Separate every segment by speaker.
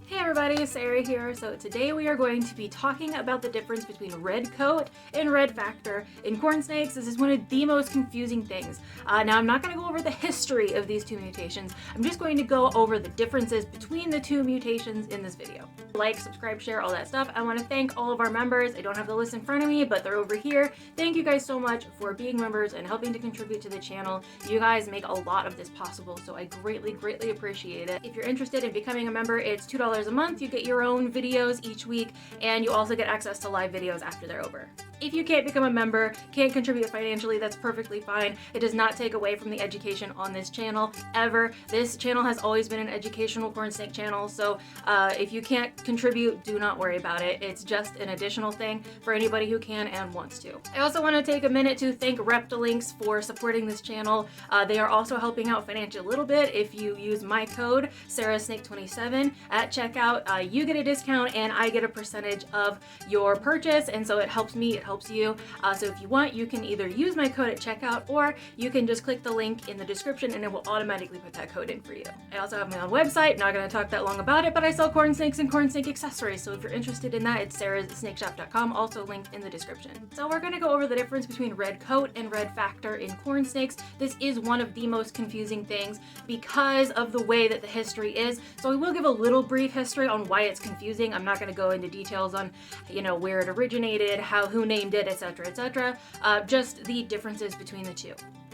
Speaker 1: Hey everybody, Sarah here. So today we are going to be talking about the difference between Redcoat and Red Factor in corn snakes. This is one of the most confusing things. Now I'm not going to go over the history of these two mutations. I'm just going to go over the differences between the two mutations in this video. Like, subscribe, share, all that stuff. I want to thank all of our members. I don't have the list in front of me, but they're over here. Thank you guys so much for being members and helping to contribute to the channel. You guys make a lot of this possible, so I greatly appreciate it. If you're interested in becoming a member, it's $2 a month. You get your own videos each week, and you also get access to live videos after they're over. If you can't become a member, can't contribute financially, that's perfectly fine. It does not take away from the education on this channel, ever. This channel has always been an educational corn snake channel, so if you can't contribute, do not worry about it. It's just an additional thing for anybody who can and wants to. I also want to take a minute to thank Reptilinks for supporting this channel. They are also helping out financially a little bit. If you use my code, SarahSnake27, at checkout, you get a discount and I get a percentage of your purchase, and so it helps me, it helps you. So if you want, you can either use my code at checkout or you can just click the link in the description and it will automatically put that code in for you. I also have my own website, not going to talk that long about it, but I sell corn snakes and corn snake accessories, so if you're interested in that, it's sarahsnakeshop.com, also linked in the description. So we're going to go over the difference between Redcoat and Red Factor in corn snakes. This is one of the most confusing things because of the way that the history is, so I will give a little brief history on why it's confusing. I'm not going to go into details on, where it originated, who named it, etc., etc. Just the differences between the two.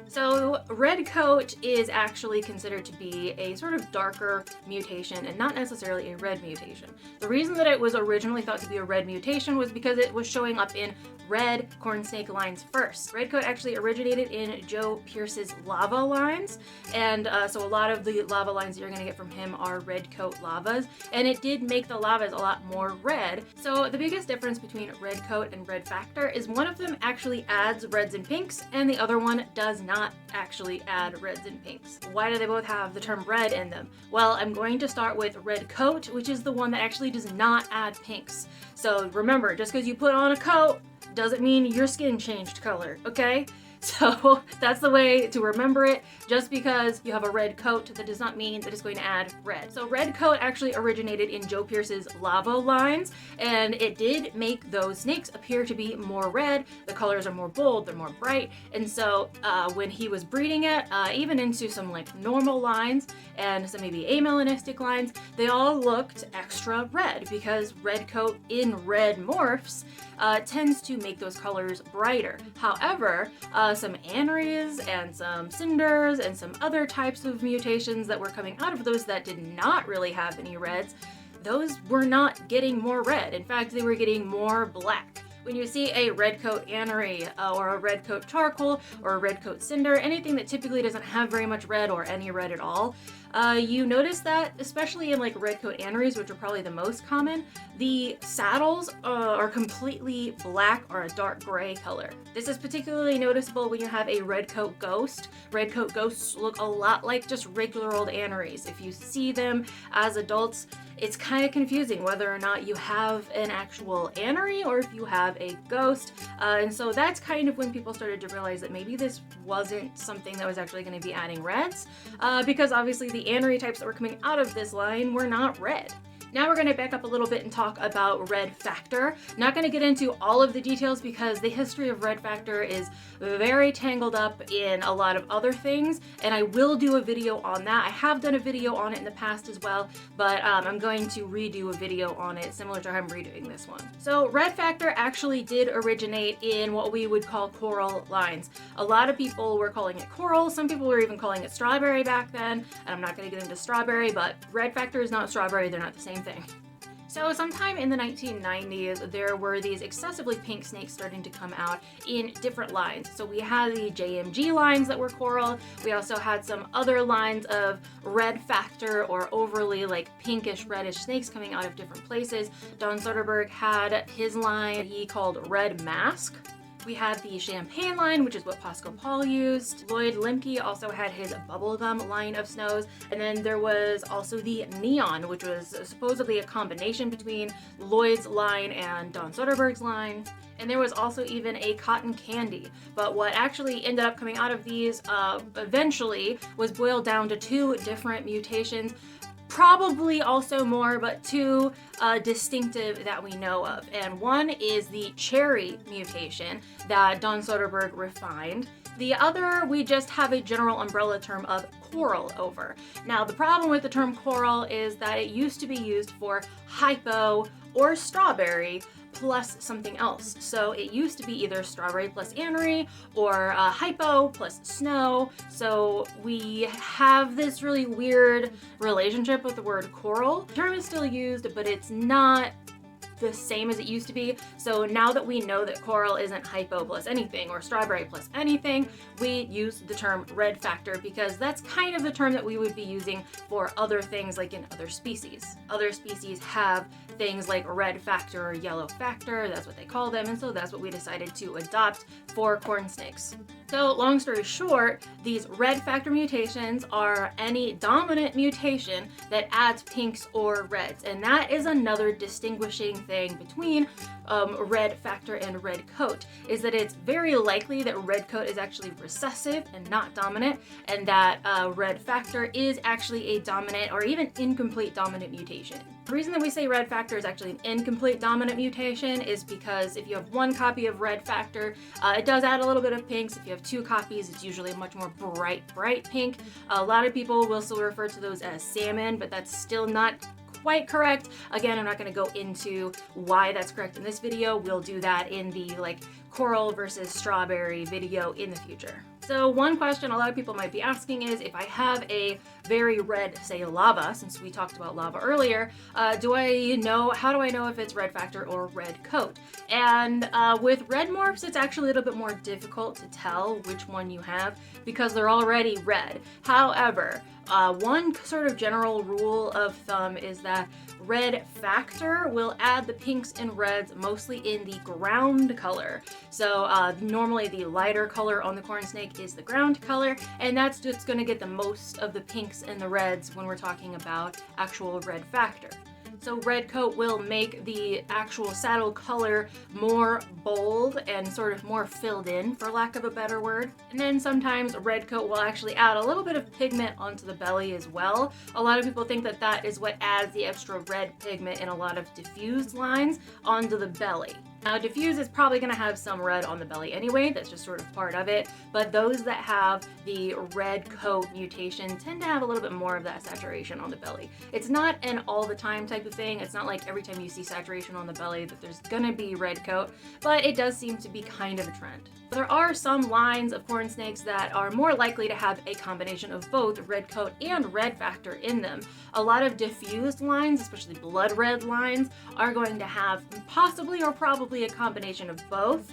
Speaker 1: So Redcoat is actually considered to be a sort of darker mutation and not necessarily a red mutation. The reason that it was originally thought to be a red mutation was because it was showing up in red corn snake lines first. Redcoat actually originated in Joe Pierce's lava lines, and so a lot of the lava lines that you're going to get from him are Redcoat lavas, and it did make the lavas a lot more red. So the biggest difference between Redcoat and Red Factor is one of them actually adds reds and pinks, and the other one does not actually add reds and pinks. Why do they both have the term red in them? Well, I'm going to start with Redcoat, which is the one that actually does not add pinks. So remember, just because you put on a coat doesn't mean your skin changed color, okay? So that's the way to remember it. Just because you have a red coat, that does not mean that it's going to add red. So Redcoat actually originated in Joe Pierce's lava lines, and it did make those snakes appear to be more red. The colors are more bold, they're more bright, and so when he was breeding it, even into some like normal lines and some maybe amelanistic lines, they all looked extra red because Redcoat in red morphs tends to make those colors brighter. However, some aneries and some cinders and some other types of mutations that were coming out of those that did not really have any reds, those were not getting more red. In fact, they were getting more black. When you see a redcoat anery or a redcoat charcoal or a redcoat cinder, anything that typically doesn't have very much red or any red at all, you notice that, especially in like redcoat aneries, which are probably the most common, the saddles are completely black or a dark gray color. This is particularly noticeable when you have a redcoat ghost. Redcoat ghosts look a lot like just regular old aneries. If you see them as adults, it's kind of confusing whether or not you have an actual anery or if you have a ghost. And so that's kind of when people started to realize that maybe this wasn't something that was actually going to be adding reds, because obviously the anery types that were coming out of this line were not red. Now we're going to back up a little bit and talk about Red Factor. Not going to get into all of the details because the history of Red Factor is very tangled up in a lot of other things, and I will do a video on that. I have done a video on it in the past as well, but I'm going to redo a video on it similar to how I'm redoing this one. So Red Factor actually did originate in what we would call coral lines. A lot of people were calling it coral. Some people were even calling it strawberry back then, and I'm not going to get into strawberry, but Red Factor is not strawberry. They're not the same thing. So sometime in the 1990s, there were these excessively pink snakes starting to come out in different lines. So we had the JMG lines that were coral. We also had some other lines of Red Factor or overly like pinkish reddish snakes coming out of different places. Don Soderbergh had his line he called Red Mask. We had the Champagne line, which is what Pascal Paul used. Lloyd Lemke also had his bubblegum line of snows. And then there was also the Neon, which was supposedly a combination between Lloyd's line and Don Soderbergh's line. And there was also even a cotton candy. But what actually ended up coming out of these eventually was boiled down to two different mutations. probably also more, but two distinctive that we know of. And one is the cherry mutation that Don Soderbergh refined. The other, we just have a general umbrella term of coral over. Now, the problem with the term coral is that it used to be used for hypo or strawberry plus something else. So it used to be either strawberry plus anery or hypo plus snow. So we have this really weird relationship with the word coral. The term is still used, but it's not the same as it used to be. So now that we know that coral isn't hypo plus anything or strawberry plus anything, we use the term red factor because that's kind of the term that we would be using for other things like in other species. Other species have things like red factor or yellow factor, that's what they call them, and so that's what we decided to adopt for corn snakes. So long story short, these red factor mutations are any dominant mutation that adds pinks or reds, and that is another distinguishing thing between red factor and red coat, is that it's very likely that red coat is actually recessive and not dominant, and that red factor is actually a dominant or even incomplete dominant mutation. The reason that we say red factor is actually an incomplete dominant mutation is because if you have one copy of red factor, it does add a little bit of pinks. If you have two copies, it's usually a much more bright pink. A lot of people will still refer to those as salmon, but that's still not quite correct. Again, I'm not going to go into why that's correct in this video. We'll do that in the coral versus strawberry video in the future. So one question a lot of people might be asking is, if I have a very red, say lava, since we talked about lava earlier, how do I know if it's red factor or red coat? And with red morphs, it's actually a little bit more difficult to tell which one you have because they're already red. However, one sort of general rule of thumb is that red factor will add the pinks and reds mostly in the ground color. So normally the lighter color on the corn snake is the ground color, and that's just going to get the most of the pinks and the reds when we're talking about actual red factor. So red coat will make the actual saddle color more bold and sort of more filled in, for lack of a better word. And then sometimes red coat will actually add a little bit of pigment onto the belly as well. A lot of people think that that is what adds the extra red pigment in a lot of diffused lines onto the belly. Now, diffuse is probably going to have some red on the belly anyway, that's just sort of part of it, but those that have the red coat mutation tend to have a little bit more of that saturation on the belly. It's not an all the time type of thing. It's not like every time you see saturation on the belly that there's going to be red coat, but it does seem to be kind of a trend. There are some lines of corn snakes that are more likely to have a combination of both red coat and red factor in them. A lot of diffused lines, especially blood red lines, are going to have possibly or probably a combination of both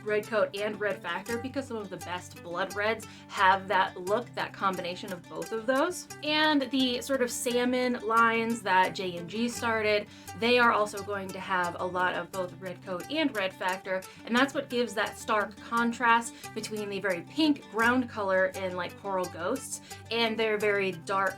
Speaker 1: red coat and red factor because some of the best blood reds have that look, that combination of both of those. And the sort of salmon lines that J&G started, they are also going to have a lot of both red coat and red factor, and that's what gives that stark contrast between the very pink ground color in coral ghosts and their very dark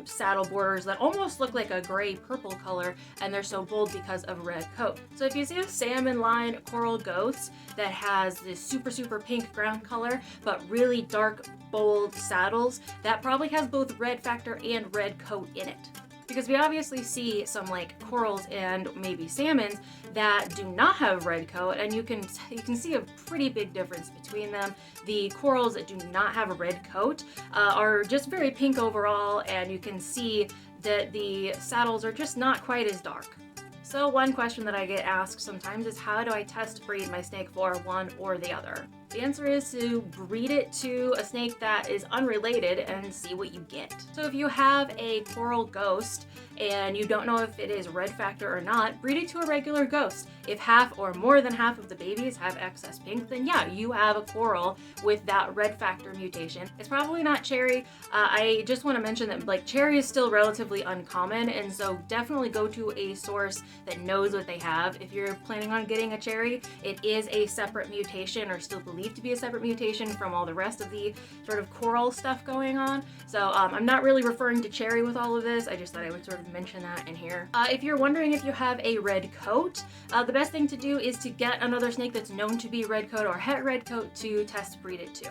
Speaker 1: saddle borders that almost look like a gray purple color, and they're so bold because of red coat. So if you see a salmon line coral ghost that has this super pink ground color but really dark bold saddles, that probably has both red factor and red coat in it. Because we obviously see some corals and maybe salmons that do not have red coat, and you can see a pretty big difference between them. The corals that do not have a red coat are just very pink overall, and you can see that the saddles are just not quite as dark. So one question that I get asked sometimes is, how do I test breed my snake for one or the other? The answer is to breed it to a snake that is unrelated and see what you get. So if you have a coral ghost and you don't know if it is red factor or not, breed it to a regular ghost. If half or more than half of the babies have excess pink, then yeah, you have a coral with that red factor mutation. It's probably not cherry. I just want to mention that cherry is still relatively uncommon, and so definitely go to a source that knows what they have. If you're planning on getting a cherry, it is a separate mutation, or still believed to be a separate mutation from all the rest of the sort of coral stuff going on. So I'm not really referring to cherry with all of this. I just thought I would sort of mention that in here. If you're wondering if you have a red coat, the best thing to do is to get another snake that's known to be red coat or het red coat to test breed it to.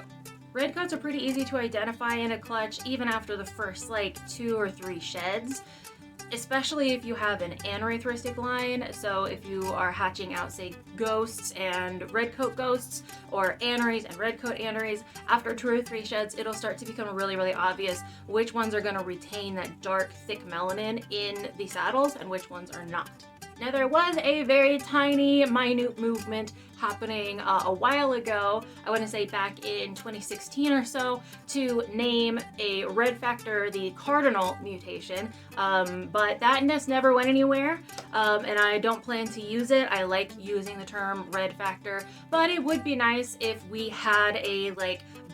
Speaker 1: Redcoats are pretty easy to identify in a clutch even after the first like 2 or 3 sheds, especially if you have an anerythristic line. So if you are hatching out, say, ghosts and redcoat ghosts, or aneries and redcoat aneries, after 2 or 3 sheds, it'll start to become really, really obvious which ones are going to retain that dark, thick melanin in the saddles and which ones are not. Now, there was a very tiny, minute movement happening a while ago, I want to say back in 2016 or so, to name a red factor the cardinal mutation, but that nest never went anywhere, and I don't plan to use it. I like using the term red factor, but it would be nice if we had a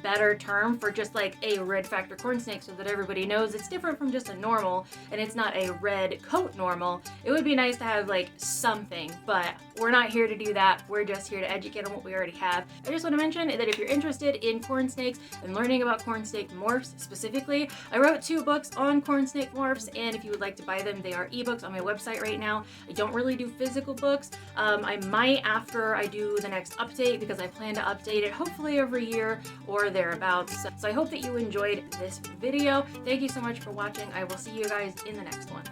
Speaker 1: better term for just like a red factor corn snake so that everybody knows it's different from just a normal and it's not a red coat normal. It would be nice to have like something, but we're not here to do that. We're just here to educate on what we already have. I just want to mention that if you're interested in corn snakes and learning about corn snake morphs specifically, I wrote 2 books on corn snake morphs, and if you would like to buy them, they are ebooks on my website right now. I don't really do physical books. I might after I do the next update, because I plan to update it hopefully every year or thereabouts. So I hope that you enjoyed this video. Thank you so much for watching. I will see you guys in the next one.